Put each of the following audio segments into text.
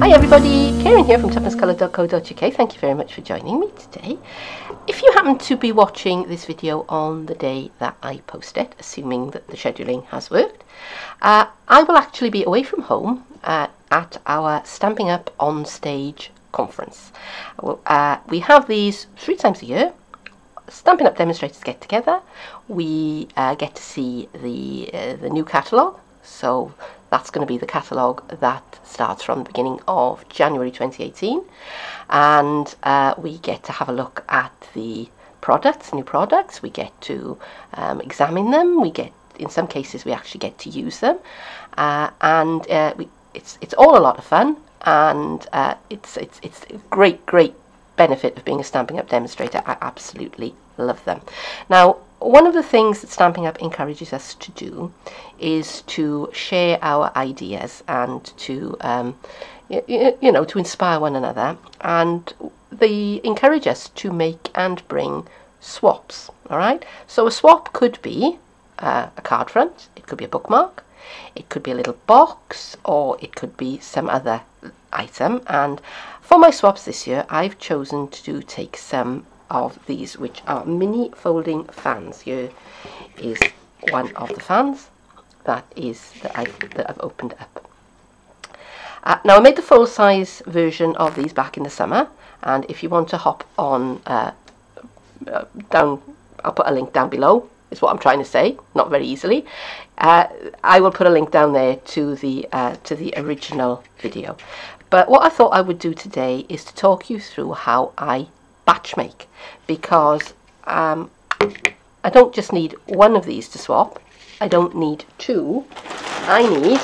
Hi everybody, Karen here from tuppence-colour.co.uk. Thank you very much for joining me today. If you happen to be watching this video on the day that I post it, assuming that the scheduling has worked, I will actually be away from home at our Stamping Up on Stage conference. We have these 3 times a year. Stampin' Up demonstrators get together. We get to see the new catalogue. So that's going to be the catalogue that starts from the beginning of January 2018, and we get to have a look at the products, new products. We get to examine them. In some cases, we actually get to use them, and it's all a lot of fun, and it's a great benefit of being a Stampin' Up demonstrator. I absolutely love them. Now, one of the things that Stampin' Up encourages us to do is to share our ideas and to, to inspire one another. And they encourage us to make and bring swaps. All right. So a swap could be a card front. It could be a bookmark. It could be a little box, or it could be some other item. And for my swaps this year, I've chosen to take some of these, which are mini folding fans. Here is one of the fans that I've opened up. Now, I made the full size version of these back in the summer, and if you want to hop on down, I'll put a link down below, is what I'm trying to say, not very easily. I will put a link down there to the original video. But what I thought I would do today is to talk you through how I batch make, because I don't just need one of these to swap. I don't need 2. I need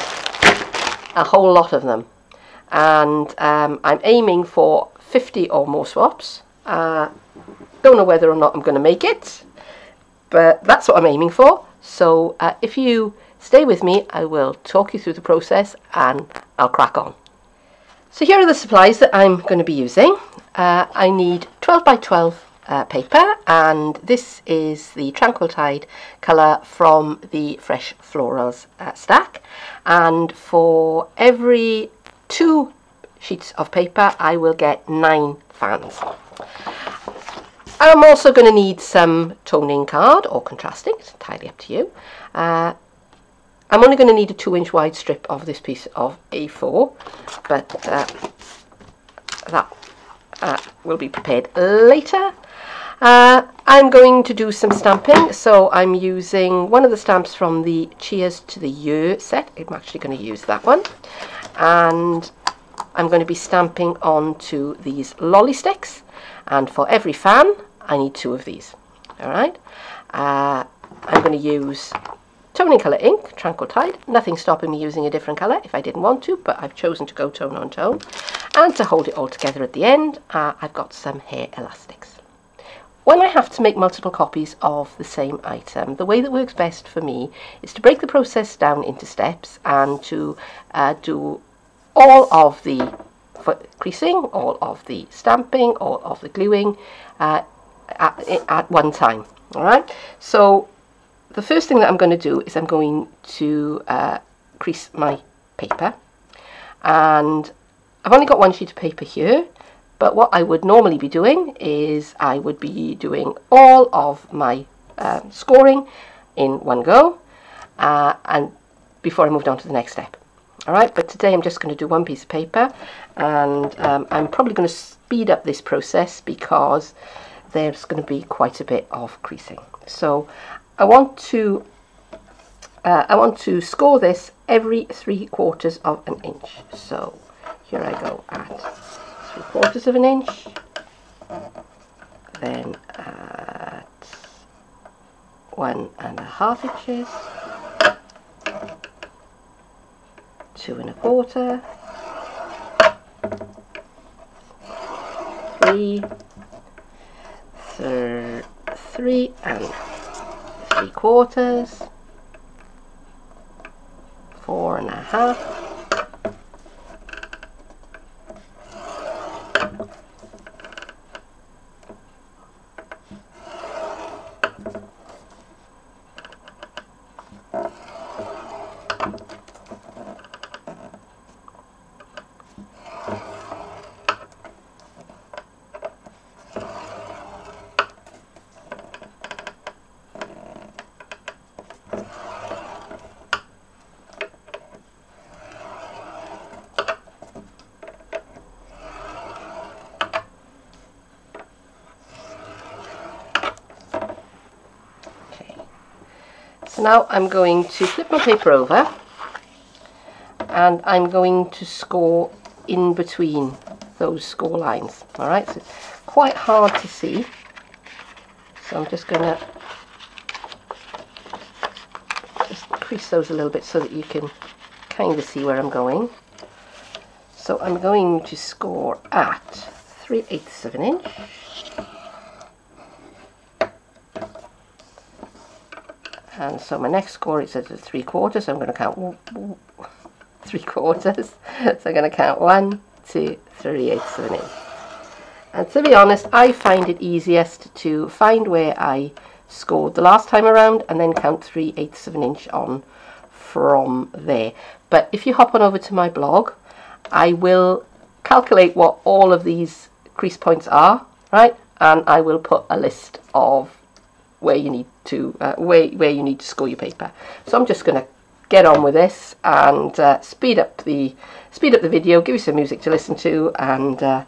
a whole lot of them, and I'm aiming for 50 or more swaps. Don't know whether or not I'm going to make it, but that's what I'm aiming for. So if you stay with me, I will talk you through the process and I'll crack on. So here are the supplies that I'm going to be using. I need 12 by 12 paper, and this is the Tranquil Tide colour from the Fresh Florals stack. And for every 2 sheets of paper, I will get 9 fans. I'm also going to need some toning card or contrasting. It's entirely up to you. I'm only going to need a 2-inch wide strip of this piece of A4, but that will be prepared later. I'm going to do some stamping, so I'm using one of the stamps from the Cheers to the Year set. I'm actually going to use that one, and I'm going to be stamping onto these lolly sticks, and for every fan I need 2 of these. Alright, I'm going to use toning colour ink, Tranquil Tide. Nothing stopping me using a different colour if I didn't want to, but I've chosen to go tone on tone. And to hold it all together at the end, I've got some hair elastics. When I have to make multiple copies of the same item, the way that works best for me is to break the process down into steps and to do all of the creasing, all of the stamping, all of the gluing at one time. All right. So the first thing that I'm going to do is I'm going to crease my paper, and I've only got 1 sheet of paper here, but what I would normally be doing is I would be doing all of my scoring in one go, and before I moved on to the next step. Alright, but today I'm just going to do 1 piece of paper, and I'm probably going to speed up this process because there's going to be quite a bit of creasing. So I want to score this every 3/4 of an inch. So here I go at 3/4 of an inch, then at 1.5 inches, 2 1/4, 3 3.75, 4.5, now I'm going to flip my paper over and I'm going to score in between those score lines. Alright, so it's quite hard to see, so I'm just going to just crease those a little bit so that you can kind of see where I'm going. So I'm going to score at 3/8 of an inch. And so my next score is at 3/4, so I'm going to count 3/4. So I'm going to count 1, 2, 3/8 of an inch. And to be honest, I find it easiest to find where I scored the last time around and then count 3/8 of an inch on from there. But if you hop on over to my blog, I will calculate what all of these crease points are, right? And I will put a list of where you need to where you need to score your paper. So I'm just going to get on with this and speed up the video, give you some music to listen to, and I'll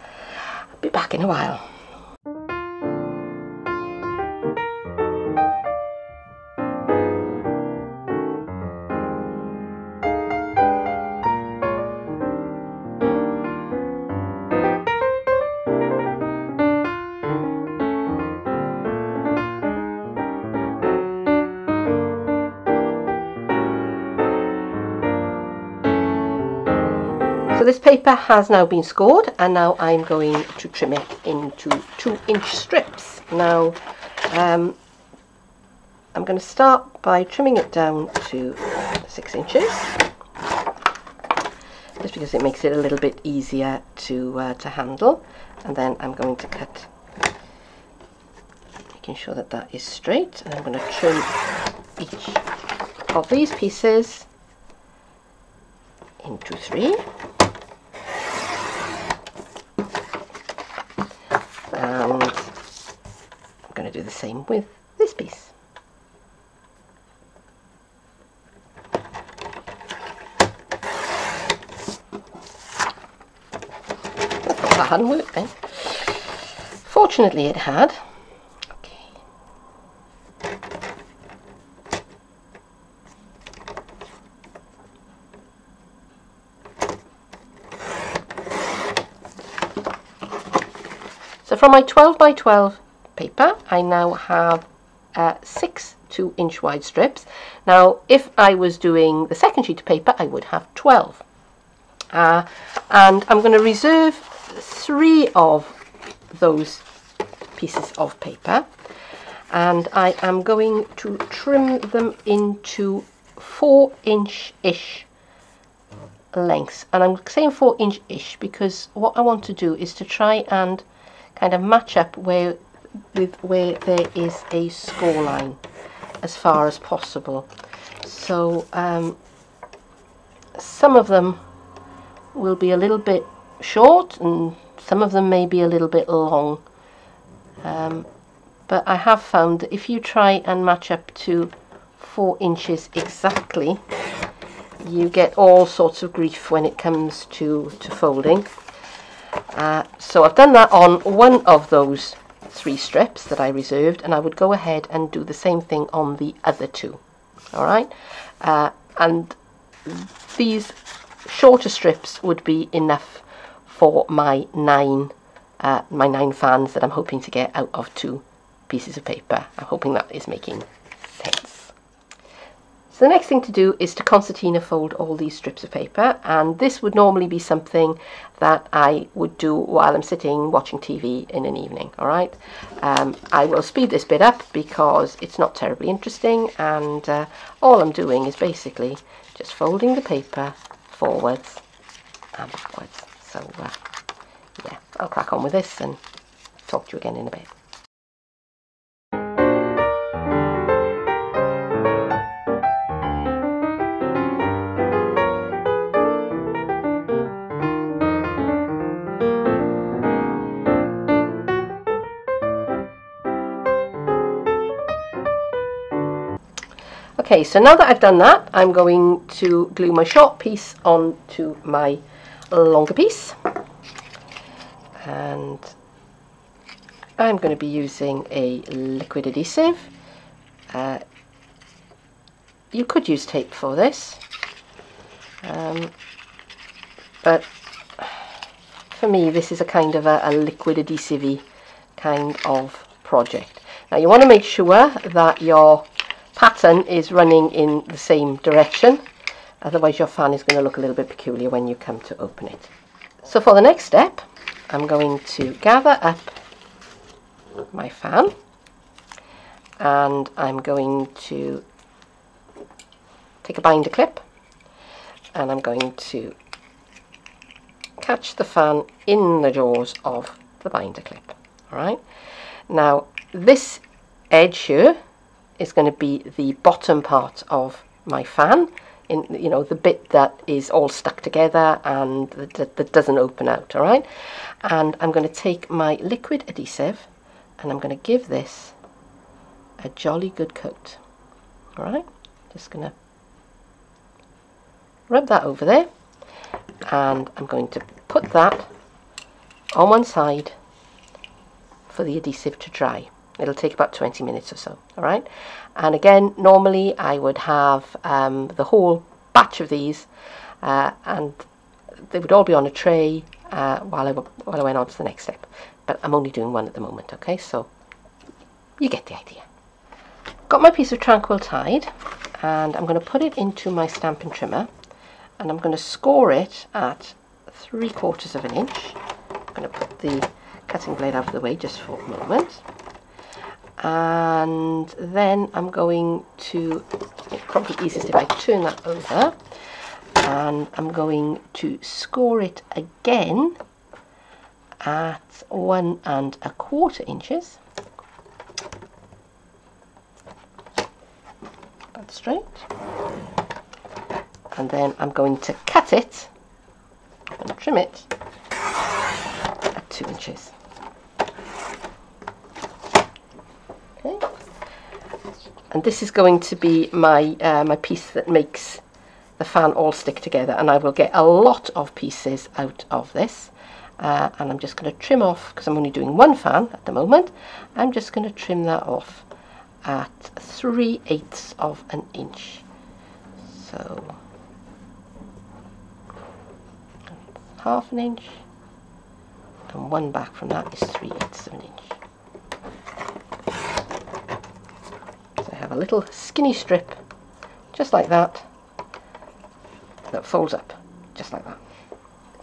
be back in a while. So this paper has now been scored, and now I'm going to trim it into 2-inch strips. Now I'm going to start by trimming it down to 6 inches, just because it makes it a little bit easier to handle. And then I'm going to cut, making sure that that is straight, and I'm going to trim each of these pieces into 3. And I'm going to do the same with this piece. I thought that hadn't worked then. Fortunately it had. Okay. So from my 12 by 12 paper, I now have 6 2-inch wide strips. Now, if I was doing the second sheet of paper, I would have 12. And I'm going to reserve 3 of those pieces of paper, and I am going to trim them into 4-inch-ish lengths. And I'm saying 4-inch-ish because what I want to do is to try and kind of match up with where there is a score line as far as possible. So some of them will be a little bit short and some of them may be a little bit long. But I have found that if you try and match up to 4 inches exactly, you get all sorts of grief when it comes to folding. So I've done that on one of those 3 strips that I reserved, and I would go ahead and do the same thing on the other 2. Alright, and these shorter strips would be enough for my 9 fans that I'm hoping to get out of 2 pieces of paper. I'm hoping that is making sense. So the next thing to do is to concertina fold all these strips of paper, and this would normally be something that I would do while I'm sitting watching TV in an evening. Alright, I will speed this bit up because it's not terribly interesting, and all I'm doing is basically just folding the paper forwards and backwards. So yeah, I'll crack on with this and talk to you again in a bit. Okay, so now that I've done that, I'm going to glue my short piece onto my longer piece. And I'm going to be using a liquid adhesive. you could use tape for this, but for me this is a kind of a liquid adhesive-y kind of project. Now you want to make sure that your pattern is running in the same direction, otherwise your fan is going to look a little bit peculiar when you come to open it. So for the next step, I'm going to gather up my fan, and I'm going to take a binder clip, and I'm going to catch the fan in the jaws of the binder clip. Alright, now this edge here is going to be the bottom part of my fan, in, you know, the bit that is all stuck together and that doesn't open out. Alright, and I'm going to take my liquid adhesive and I'm going to give this a jolly good coat. Alright, just going to rub that over there, and I'm going to put that on one side for the adhesive to dry. It'll take about 20 minutes or so. Alright, and again, normally I would have the whole batch of these and they would all be on a tray while I went on to the next step, but I'm only doing one at the moment. Okay, so you get the idea. Got my piece of Tranquil Tide, and I'm going to put it into my Stampin' trimmer, and I'm going to score it at 3/4 of an inch. I'm going to put the cutting blade out of the way just for a moment, and then I'm going to, it's probably easiest if I turn that over, and I'm going to score it again at 1 1/4 inches. That's straight. And then I'm going to cut it and trim it at 2 inches. Okay. And this is going to be my my piece that makes the fan all stick together, and I will get a lot of pieces out of this. And I'm just going to trim off, because I'm only doing one fan at the moment, I'm just going to trim that off at 3/8 of an inch. So 1/2 an inch, and one back from that is 3/8 of an inch. So I have a little skinny strip, just like that, that folds up, just like that.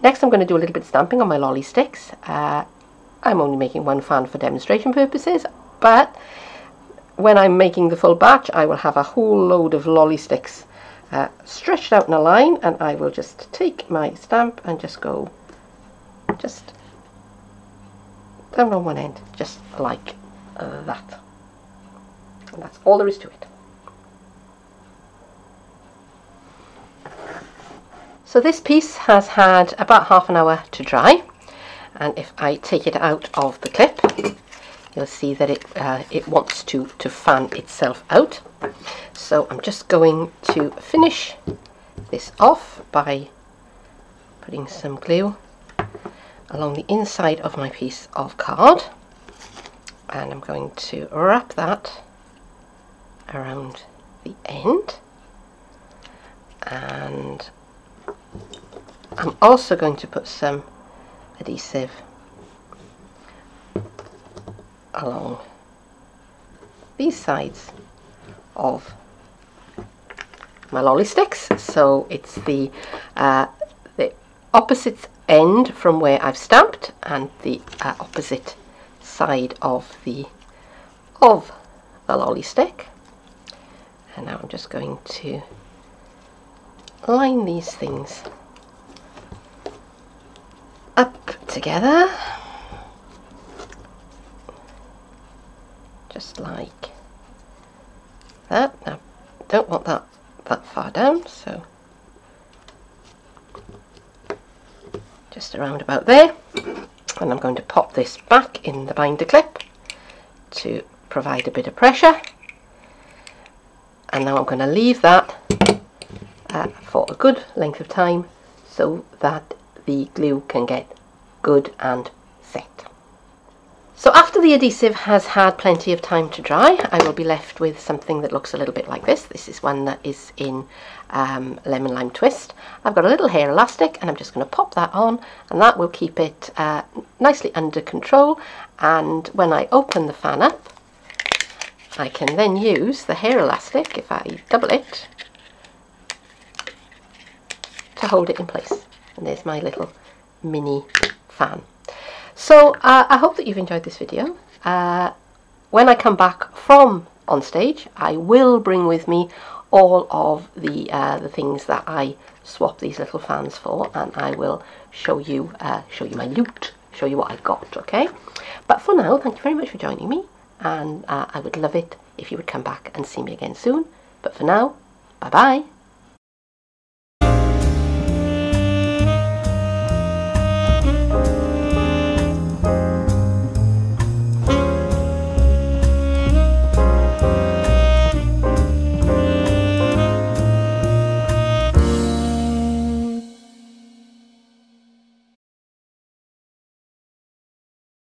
Next I'm going to do a little bit of stamping on my lolly sticks. I'm only making one fan for demonstration purposes, but when I'm making the full batch I will have a whole load of lolly sticks stretched out in a line, and I will just take my stamp and just go just down on one end, just like that. And that's all there is to it. So this piece has had about half an hour to dry, and if I take it out of the clip, you'll see that it wants to fan itself out. So I'm just going to finish this off by putting some glue along the inside of my piece of card, and I'm going to wrap that around the end, and I'm also going to put some adhesive along these sides of my lolly sticks, so it's the opposite end from where I've stamped and the opposite side of the lolly stick. And now I'm just going to line these things up together, just like that. Now, don't want that far down, so just around about there. And I'm going to pop this back in the binder clip to provide a bit of pressure. And now I'm going to leave that for a good length of time so that the glue can get good and set. So after the adhesive has had plenty of time to dry, I will be left with something that looks a little bit like this. This is one that is in lemon lime twist. I've got a little hair elastic and I'm just going to pop that on, and that will keep it nicely under control. And when I open the fan up, I can then use the hair elastic, if I double it, to hold it in place. And there's my little mini fan. So I hope that you've enjoyed this video. When I come back from OnStage, I will bring with me all of the things that I swap these little fans for, and I will show you my loot, show you what I've got. Okay, but for now, thank you very much for joining me, and I would love it if you would come back and see me again soon. But for now, bye bye.